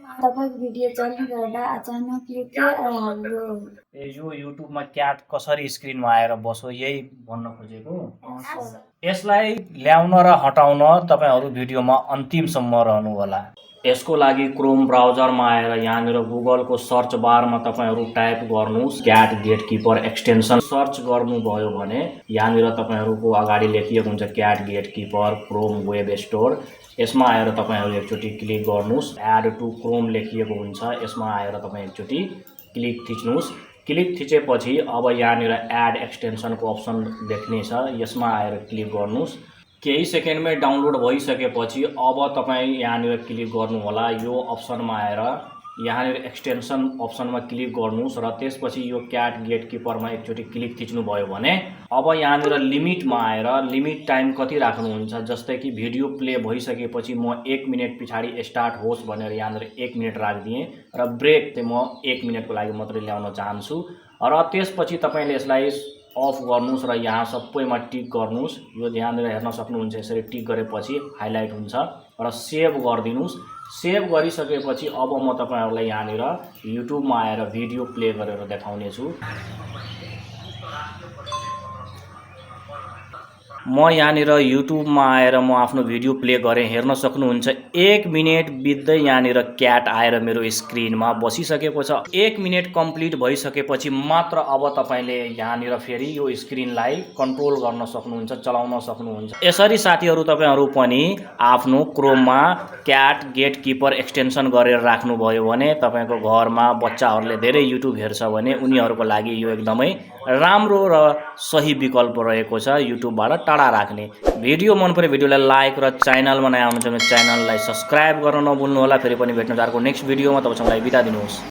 तपाईको भिडियो चलिरहँदा अचानकले के आइहाल्यो? यो युट्युबमा क्याट कसरी स्क्रिनमा आएर बस्यो यही भन्न खोजेको। यसलाई ल्याउन र हटाउन तपाईहरु भिडियोमा अन्तिमसम्म रहनु होला। यसको लागि क्रोम ब्राउजरमा आएर यहाँनिर गुगलको सर्च बारमा तपाईहरु टाइप गर्नुस् क्याट गेटकीपर एक्सटेन्सन सर्च गर्नुभयो भने यहाँनिर तपाईहरुको अगाडि लेखिएको हुन्छ CAT gatekeeper Chrome web store. यसमा आएर तपाईहरु एकचोटी क्लिक गर्नुस्। एड टु क्रोम लेखिएको हुन्छ, यसमा आएर तपाई एकचोटी क्लिक थिच्नुस्। क्लिक थिचेपछि अब यहाँनिर एड एक्सटेन्सनको अप्सन देख्नेछ, यसमा आएर क्लिक गर्नुस्। केही सेकेन्डमै डाउनलोड भइसकेपछि अब तपाईं यहाँनिर क्लिक गर्नु होला। यो अप्सनमा आएर यहाँनिर एक्सटेन्सन अप्सनमा क्लिक गर्नुस् र त्यसपछि यो क्याट गेटकीपरमा एकचोटी क्लिक थिच्नु भयो भने अब यहाँनिर लिमिटमा आएर लिमिट टाइम कति राख्नुहुन्छ, जस्तै कि भिडियो प्ले भइसकेपछि म 1 मिनेट पछाडि स्टार्ट होस् भनेर यहाँनिर 1 मिनेट राख्दिएँ र ब्रेक चाहिँ म 1 मिनेटको लागि मात्रै ल्याउन चाहन्छु र त्यसपछि तपाईले यसलाई अफ गर्नुस् र यहाँ सबैमा टिक गर्नुस्। यो यहाँनिर हेर्न सक्नुहुन्छ, यसरी टिक गरेपछि हाइलाइट हुन्छ र सेभ गरिदिनुस्। सेभ गरिसकेपछि अब म तपाईहरुलाई यहाँनिर युट्युबमा आएर भिडियो प्ले गरेर देखाउने छु। म यहाँनिर युट्युबमा आएर म आफ्नो भिडियो प्ले गरेँ, हेर्न सक्नुहुन्छ 1 मिनेट बित्दै यहाँनिर क्याट आएर मेरो स्क्रिनमा बसिसकेको छ। 1 मिनेट कम्प्लिट भइसकेपछि मात्र अब तपाईले यहाँनिर फेरि यो स्क्रिनलाई कन्ट्रोल गर्न सक्नुहुन्छ, चलाउन सक्नुहुन्छ। यसरी साथीहरु तपाईहरु पनि आफ्नो क्रोममा क्याट गेटकीपर एक्सटेन्सन गरेर राख्नुभयो भने तपाईको घरमा बच्चाहरुले धेरै युट्युब हेर्छ भने उनीहरुको लागि यो एकदमै राम्रो र सही विकल्प रहेको छ युट्युबबाट टाढा राख्ने। भिडियो मन परे भिडियोलाई लाइक र च्यानलमा नयाँ हुनुहुन्छ भने च्यानललाई सब्स्क्राइब गर्न नभुल्नु होला। फेरि पनि भेट्नु अर्को नेक्स्ट भिडियोमा, तबसम्मलाई बिदा दिनुहोस्।